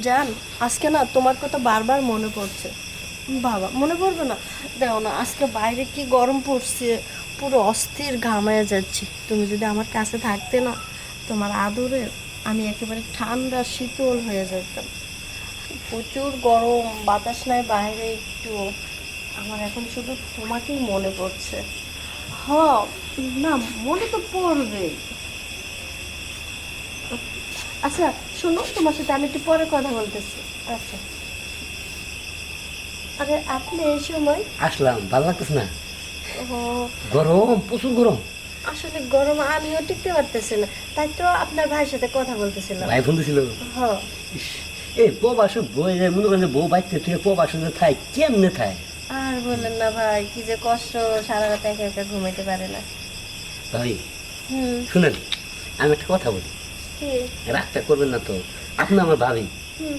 জান, আজকে না তোমার কথা বারবার মনে পড়ছে। বাবা, মনে পড়বে না? দেখো না, আজকে বাইরে কি গরম পড়ছে, পুরো অস্থির ঘামায় যাচ্ছি। তুমি যদি আমার কাছে থাকতে না, তোমার আদরে আমি একেবারে ঠান্ডা শীতল হয়ে যেতাম। প্রচুর গরম, বাতাস নাই বাইরে একটু। আমার এখন শুধু তোমাকেই মনে পড়ছে। হ, না, মনে তো পড়বেই। আচ্ছা, শোনো, তোমার সাথে আমি একটু পরে কথা বলতেছি। আচ্ছা। আরে আপনি এই সময়? আসলাম, ভালো লাগতেছে না? ও, গরম, প্রচুর গরম। আসলে গরম আমিও টিকতে পারতেছি না, তাই তো আপনার ভাইয়ের সাথে কথা বলতেছিলাম। ভাই ফোন দিছিল। হ। এই প্রবাসে বই যায়, মনে করেন যে বউ বাইতে থেকে প্রবাসে যে থাই, কেমনে থাই? আর বললেন না ভাই, কি যে কষ্ট, সারা রাত একা একা ঘুমাইতে পারে না। ভাই হুম। শুনেন, আমি একটা কথা বলি, কি? রাগটা করবেন না তো। আপনি আমার ভাবি, হুম।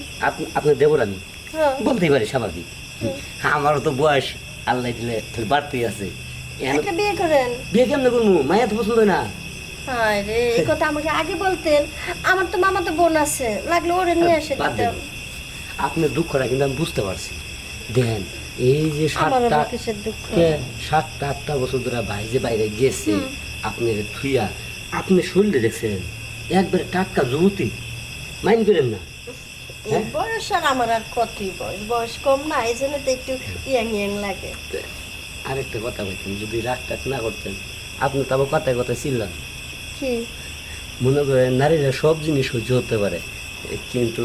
আপনার দেবর আমি, হ্যাঁ। বলতেই পারি স্বাভাবিক। আমারও তো বয়স আল্লাহ দিলে বাড়তেই আছে। একটা বিয়ে করেন। বিয়ে কেমনে করবো? মায়া তো পছন্দ হয় না। হায় রে, এই কথা আমাকে আগে বলতেন। আমার তো মামাতো বোন আছে, লাগলে ওরে নিয়ে এসে বাদ দিতাম। দেন। আপনার দুঃখটা কিন্তু আমি বুঝতে পারছি। দেখেন, এই যে আমার সাতটা আবার কিসের দুঃখ? 7-8টা বছর ধরে ভাই যে বাইরে গেছে, আপনার থুইয়া, আপনি শরীরে দেখছেন একবারে টাটকা যুবতী, মাইন্ড করেন না। এই বয়স আর আমার আর কতই বয়স, বয়স কম না, এই জন্য তো একটু ইয়াং ইয়াং লাগে। আরেকটা কথা বলতেন, যদি রাগ টাগ না করতেন, আপনি তো আবার কথায় কথায় চিনলাম। কি? মনে করেন নারীরা সব জিনিস সহ্য হতে পারে, কিন্তু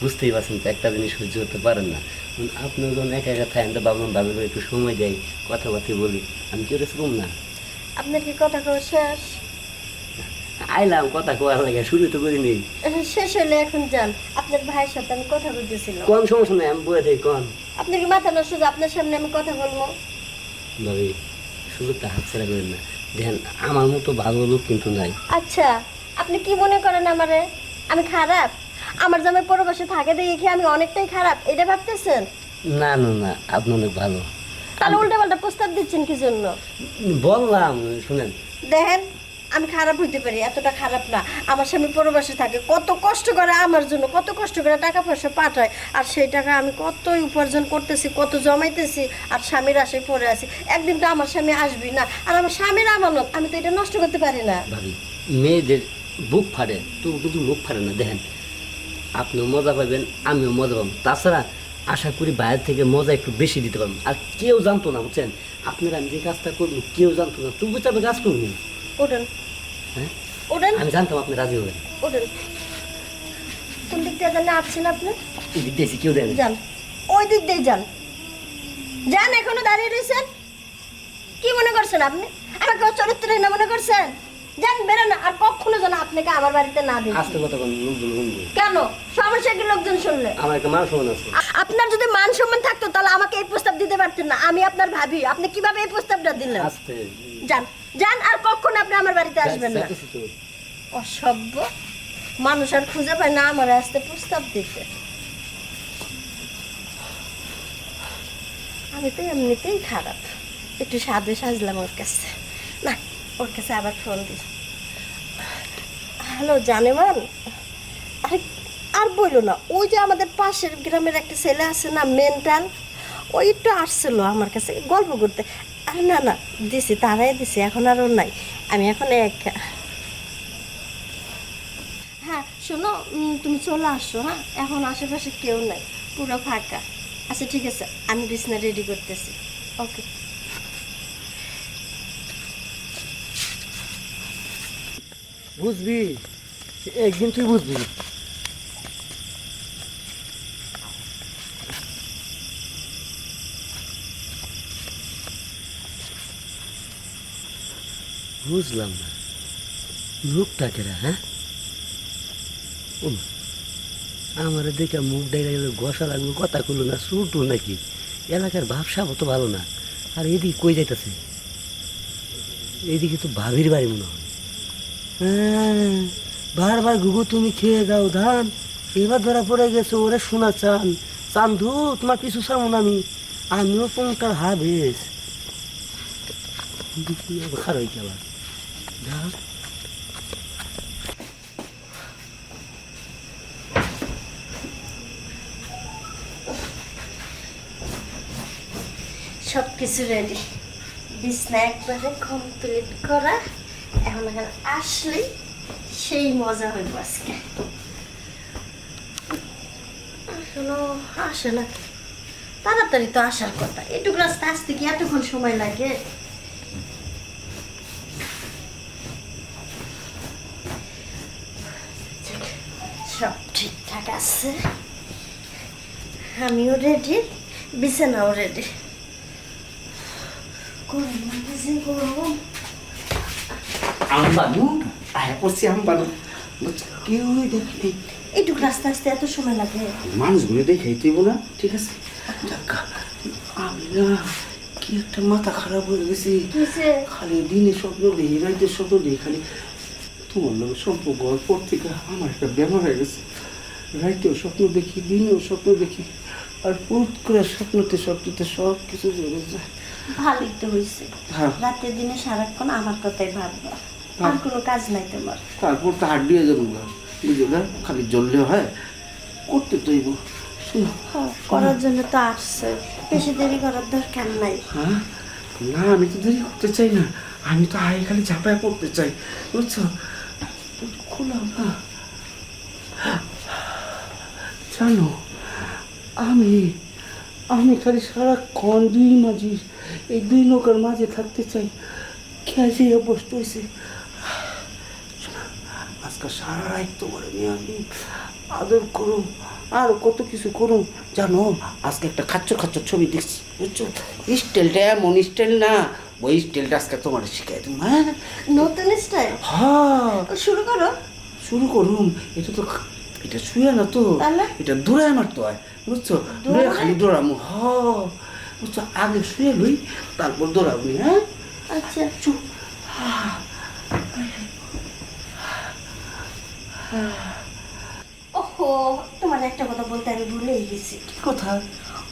বুঝতেই পারছেন তো একটা জিনিস সহ্য হতে পারেন না। আপনি যখন একা একা থাকেন তো ভাবলাম ভাবি করে একটু সময় দেয়, কথাবার্তা বলি, আমি কেউ শুনুন না। আপনার কি কথা কওয়া শেষ? আইলাম কথা কোয়ার লাগে, শুরু তো করিনি। শেষ হলে এখন যান, আপনার ভাইয়ের সাথে আমি কথা বলতেছিলাম। কোন সমস্যা নেই, আমি বয়ে থাকি কোন। আপনার কি মাথা নষ্ট যে আপনার সামনে আমি কথা বলবো? ভাবি সুযোগটা হাতছাড়া করেন না। দেখেন, আমার মতো ভালো লোক কিন্তু নাই। আচ্ছা, আপনি কি মনে করেন আমারে? আমি খারাপ? আমার জামাই পরবাসে থাকে দেখে কি আমি অনেকটাই খারাপ, এটা ভাবতেছেন? না না না, আপনি অনেক ভালো। তাহলে উল্টা পাল্টা প্রস্তাব দিচ্ছেন কি জন্য? বললাম, শুনেন। দেখেন, আমি খারাপ হইতে পারি, এতটা খারাপ না। আমার স্বামী পরবাসে থাকে, কত কষ্ট করে আমার জন্য, কত কষ্ট করে টাকা পয়সা পাঠায়, আর সেই টাকা আমি কতই উপার্জন করতেছি, কত জমাইতেছি, আর স্বামীর আশায় পড়ে আছি। একদিন তো আমার স্বামী আসবি না, আর আমার স্বামীর আমানত, আমি তো এটা নষ্ট করতে পারি না। ভাবি, মেয়েদের বুক ফাটে তো, কিন্তু মুখ ফাটে না। দেখেন, আপনিও মজা পাবেন, আমিও মজা পাবো। তাছাড়া আশা করি বাইরে থেকে মজা একটু বেশি দিতে পারবো। আর কেউ জানতো না, বুঝছেন? আপনারা আমি যে কাজটা করবো কেউ জানতো না, তবু চাপে কাজ করবো। ওঠেন। হ্যাঁ, ওঠেন। আমি জানতাম আপনি রাজি হবেন। ওঠেন। কোন দিক দিয়ে জানে আসছেন আপনি? এই দিক দিয়েছি, কেউ দেন। যান, ওই দিক দিয়ে যান। যান, এখনো দাঁড়িয়ে রয়েছেন? কি মনে করছেন আপনি? আমাকে চরিত্রহীন না মনে করছেন? যান, বেরোন, আর কখনো যেন আপনাকে আমার বাড়িতে না দেখি। আসতে কথা কোন লোকজন শুনবে। কেন? সমস্যা কি লোকজন শুনলে? আমার একটা মান সম্মান আছে। আপনার যদি মান সম্মান থাকতো তাহলে আমাকে এই প্রস্তাব দিতে পারতেন না। আমি আপনার ভাবি, আপনি কিভাবে এই প্রস্তাবটা দিলেন? আসতে যান, যান, আর কখনো আপনি আমার বাড়িতে আসবেন না। যাইতেছি তো। অসভ্য মানুষ আর খুঁজে পায় না আমার আসতে প্রস্তাব দিতে। আমি তো এমনিতেই খারাপ, একটু সাজে সাজলাম ওর কাছে। না, ওর কাছে আবার ফোন দিই। হ্যালো জানেমান, আরে আর বললো না, ওই যে আমাদের পাশের গ্রামের একটা ছেলে আছে না, মেন্টাল, ওই একটু আসছিল আমার কাছে গল্প করতে। আরে না না, দিছি, তারাই দিছি, এখন আর ওর নাই, আমি এখন একা। হ্যাঁ শোনো, তুমি চলে আসো। হ্যাঁ, এখন আশেপাশে কেউ নাই, পুরো ফাঁকা। আচ্ছা ঠিক আছে, আমি বিছনা রেডি করতেছি। ওকে। বুঝবি, একদিন তুই বুঝবি। বুঝলাম না লোকটা কেরা। হ্যাঁ, আমার দেখে মুখ দেখা গেল, ঘষা লাগলো, কথা করলো না, ছুটু নাকি? এলাকার ভাবসাব তো ভালো না। আর এদিকে কই যাইতেছে? এইদিকে তো ভাবির বাড়ি মনে হয়। হ্যাঁ, বারবার ঘুঘু তুমি খেয়ে যাও ধান, এবার ধরা পড়ে গেছে। ওরে শোনা চান চান্দু, তোমার পিছু চামন আমিও কোনটার হাবেস খারাই গেলাম। সব কিছু রেডি, বিছনা একবারে কমপ্লিট করা। এখন এখানে আসলে সেই মজা হইব আজকে। এখনো আসে না, তাড়াতাড়ি তো আসার কথা। এটুকু রাস্তা আসতে কি এতক্ষণ সময় লাগে? সব ঠিকঠাক আছে, আমিও রেডি, বিছানাও রেডি। গরম লাগছে, গরম। আমবানু আয় পড়ছি আমবানু কেউ দেখি এইটুকু রাস্তা আসতে এত সময় লাগে? মানুষগুলো দেখেই তুইব না, ঠিক আছে। যাক্কা, আমি না কি একটা মাথা খারাপ হয়ে গেছি। কিসে? খালি দিনে স্বপ্ন দেখি, রাইতে স্বপ্ন দেখি, খালি তোমার লোক সম্পর্ক হওয়ার পর থেকে আমার একটা বেমার হয়ে গেছে। রাইতেও স্বপ্ন দেখি, দিনেও স্বপ্ন দেখি, আর পুরুত করে স্বপ্নতে স্বপ্নতে সব কিছু জড়ে যায়। ভালোই তো হয়েছে, হ্যাঁ। রাতে দিনে সারাক্ষণ আমার কথাই ভাববা, আর কোনো কাজ নাই তোমার। তারপর তো হাট দিয়ে যাবো না, বুঝলো না, খালি জ্বললে হয়, করতে তৈব। শোনো, করার জন্য তো আসছে, বেশি দেরি করার দরকার নাই। হ্যাঁ, না আমি তো দেরি করতে চাই না, আমি তো আগে খালি ঝাঁপায় পড়তে চাই, বুঝছো। খোলাম না, জানো আমি আমি খালি সারাক্ষণ দুই মাঝি, এই দুই নৌকার মাঝে থাকতে চাই। খেয়ে অবস্থা হয়েছে। আজকে সারা রাত তোমার নিয়ে আমি আদর করুম, আরো কত কিছু করুম, জানো। আজকে একটা খাচ্চর খাচ্চর ছবি দেখছি, বুঝছো। স্টাইলটা এমন স্টাইল না, ওই স্টাইলটা আজকে তোমার শিখাই তুমি। হ্যাঁ, নতুন স্টাইল, হ্যাঁ, শুরু করো। শুরু করুম। এটা শুয়ে না তো, তাহলে? এটা দৌড়ায় মারতে হয়, বুঝছো। দৌড়ে খালি দৌড়ামু, হ, বুঝছো। আগে শুয়ে লই, তারপর দৌড়াবনি। হ্যাঁ, আচ্ছা, চুপ। ওহো, তোমার একটা কথা বলতে আমি ভুলেই গেছি। কি কথা?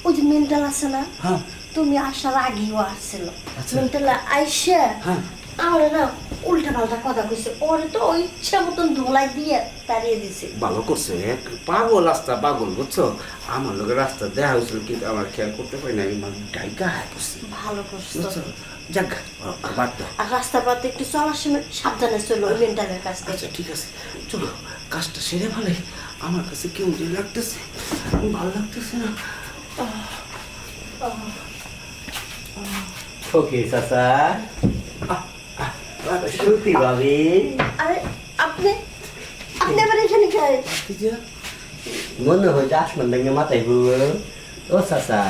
ওই যে মেন্টাল আছে না, হ্যাঁ, তুমি আসার আগেও আসছিল। আচ্ছা। মেন্টাল আইসা হ্যাঁ। আমার না উল্টা পাল্টা কথা কইছে, ওরে তো ওই ইচ্ছা মতন ধোলাই দিয়ে তাড়িয়ে দিছে। ভালো করছে, পাগল রাস্তা পাগল, বুঝছো। আমার লোকের রাস্তা দেওয়া হয়েছিল, কিন্তু আমার খেয়াল করতে পারি না, আমি ডাইকা হাই করছি, ভালো করছো। বুঝছো। যাক, বাদ দাও। আর রাস্তা পথে একটু চলার সময় সাবধানে চলো ওই মেন্টালের কাছ থেকে। আচ্ছা ঠিক আছে, চলো কাজটা সেরে ভালো। আমার কাছে কেউ যে লাগতেছে, ভালো লাগতেছে না। ওকে চাচা, সত্যি ভাবি আরে আপনি আপনি আবার এখানে খায়? মনে হয় যে আসমান ভেঙে মাথায় ঘুরবো। ও চাচা,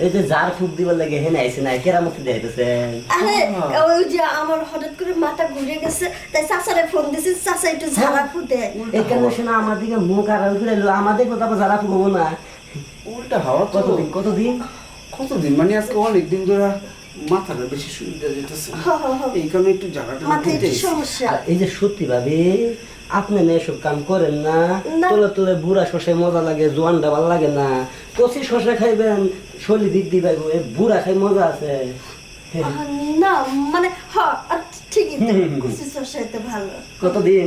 এই যে যার ফুক দিবার লাগে হেনে আইসে না, কেরামতি দেখাইতেছেন। আরে ওই যে আমার হঠাৎ করে মাথা ঘুরে গেছে, তাই চাচারে ফোন দিছি, চাচা একটু ঝাড়া ফুটে। এখানে শোনা আমার দিকে মুখ আড়াল করে এলো, আমাদের কথা আবার যারা ফুকবো না। উল্টা হাওয়া তো। কতদিন কতদিন মানে আজকে অনেকদিন ধরে মাথাটা বেশি সুবিধা যেতেছে, এই কারণে একটু জায়গাটা মাথায় একটু সমস্যা। আর এই যে সত্যি ভাবি, আপনি না এসব কাম করেন না। না। তোলে তোলে বুড়া শসায় মজা লাগে, জোয়ানটা ভালো লাগে না। কচি শসা খাইবেন, শরীর বৃদ্ধি পাইব, এই বুড়া খাই মজা আছে। না মানে ঠিকই তো, কুচি শসাইতে ভালো। কতদিন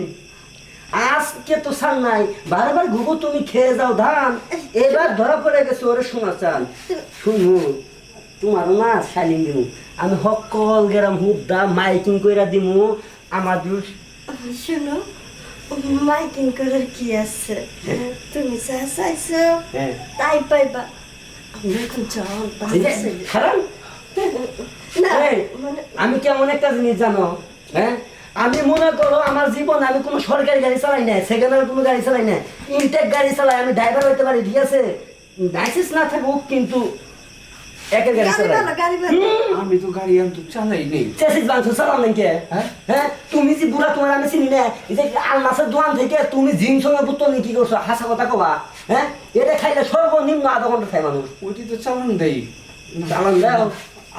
আজকে তো সার নাই, বারবার ঘুঘু তুমি খেয়ে যাও ধান, এবার ধরা পড়ে গেছে। ওরে শোনা চান, শুনু তোমার না শালিম দিমু, আমি সকল গেরাম হুদ্দা মাইকিং কইরা দিমু। আমার শোনো, মাইকিং করার কি আছে, তুমি যা চাইছো হ্যাঁ তাই পাইবা। আমি এখন যাও খারাপ না এই, মানে আমি কেমন একটা জিনিস জানো, হ্যাঁ আমি মনে করো আমার জীবন আমি কোনো সরকারি গাড়ি চালাই না, সেকেন্ড হ্যান্ড কোনো গাড়ি চালাই না, ইনটেক গাড়ি চালাই। আমি ড্রাইভার হইতে পারি, ঠিক আছে, লাইসেন্স না থাকুক, কিন্তু একের গাড়ি গাড়ি চালাই। ভালো, গাড়ি ভালো। আমি তো গাড়ি তো চালাই নেই। চেসিস বাংশ চালান নাকি? হ্যাঁ তুমি যে বুড়া, তোমার আমি চিনি না। এই যে আলমাসের দোকান থেকে তুমি জিন্স সঙ্গে বুতল কি করছো, হাসা কথা কবা? হ্যাঁ, এটা খাইলে সর্বনিম্ন আধা ঘন্টা খাই মানুষ। ওইটি তো চালান দেই। চালান দাও।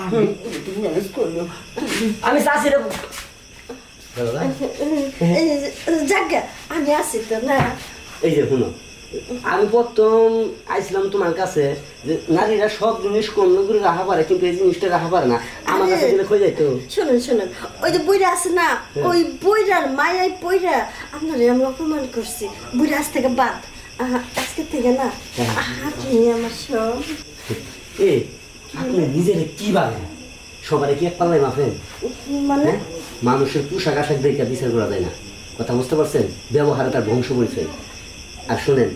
আমি তুমি ম্যানেজ করলো। আমি চাষি রে। জাগা আমি আছি তো না। এই যে শুনো, আমি প্রথম আইছিলাম তোমার কাছে যে নারীরা সব জিনিস কন্য করে রাখা পারে, কিন্তু এই জিনিসটা রাখা পারে না। আমার কাছে গেলে খোঁজ যাইতো। শুনুন শুনুন, ওই যে বইরা আছে না, ওই বইরার মায়াই পইরা আপনারে আমি অপমান করছি। বুড়া আজ থেকে বাদ, আজকে থেকে না আপনি আমার সব। এ আপনি নিজের কি ভাবেন? সবারে কি এক পাল্লায় মাফেন? মানে হ্যাঁ? মানুষের পোশাক আশাক দেখে বিচার করা যায় না, কথা বুঝতে পারছেন? ব্যবহারে তার বংশ পরিচয়। আর শোনেন,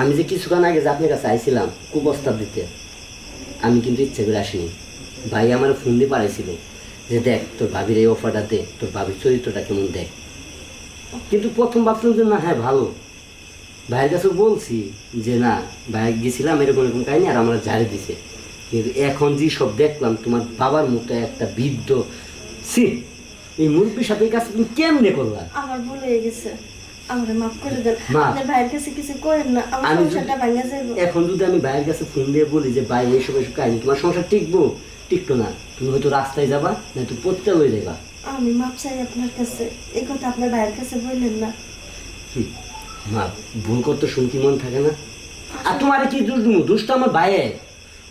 আমি যে কিছুক্ষণ আগে যে আপনার কাছে আইছিলাম কুপ্রস্তাব দিতে, আমি কিন্তু ইচ্ছে করে আসিনি। ভাই আমার ফোন দিয়ে পাঠাইছিল যে দেখ তোর ভাবির এই অফারটা দে, তোর ভাবির চরিত্রটা কেমন দেখ। কিন্তু প্রথম ভাবছিলাম যে না, হ্যাঁ ভালো। ভাইয়ের কাছে বলছি যে না, ভাই গেছিলাম এরকম এরকম কাহিনি, আর আমরা ঝাড়ে দিছে। কিন্তু এখন যে সব দেখলাম, তোমার বাবার মতো একটা বৃদ্ধ, ছি, এই মুরব্বীর সাথে এই কাজ তুমি কেমনে করলা? আমার ভুল হয়ে গেছে, আমারে মাফ করে দেন। মা, আপনার ভাইয়ের কাছে কিছু করেন না, আমার আমি সংসারটা ভাঙা যাইব। এখন যদি আমি ভাইয়ের কাছে ফোন দিয়ে বলি যে ভাই এইসব এইসব কাহিনি, তোমার সংসার টিকবো? টিকতো না। তুমি হয়তো রাস্তায় যাবা, না তুই পড়তে লয়ে যাবা। আমি মাপ চাই আপনার কাছে, এই কথা আপনার ভাইয়ের কাছে বললেন না। মা, ভুল করতে শুনকি মন থাকে না? আর তোমার কি দোষ দিমু? দোষ তো আমার ভাইয়ের।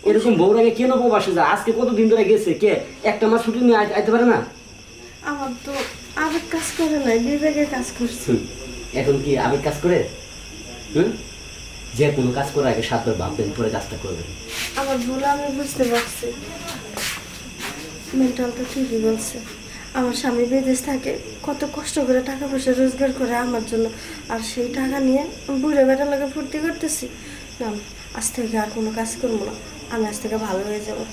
এরকম বউরাগে কেন প্রবাসে যায়? আজকে কতদিন ধরে গেছে, কে একটা মাস ছুটি নিয়ে আইতে পারে না? আমার তো আবেগ কাজ করে নাই, বিবেকের কাজ করছে। এখন কি আবেগ কাজ করে? হুম, যে কোনো কাজ করার আগে সাতবার ভাববেন, পরে কাজটা করবেন। আমার ভুল আমি বুঝতে পারছি। মেন্টাল তো ঠিকই বলছে। আমার স্বামী বিদেশ থাকে, কত কষ্ট করে টাকা পয়সা রোজগার করে আমার জন্য, আর সেই টাকা নিয়ে বুড়ে বেটার লাগে ফুর্তি করতেছি। না, আজ থেকে আর কোনো কাজ করবো না, আমি আজ থেকে ভালো হয়ে যাবো।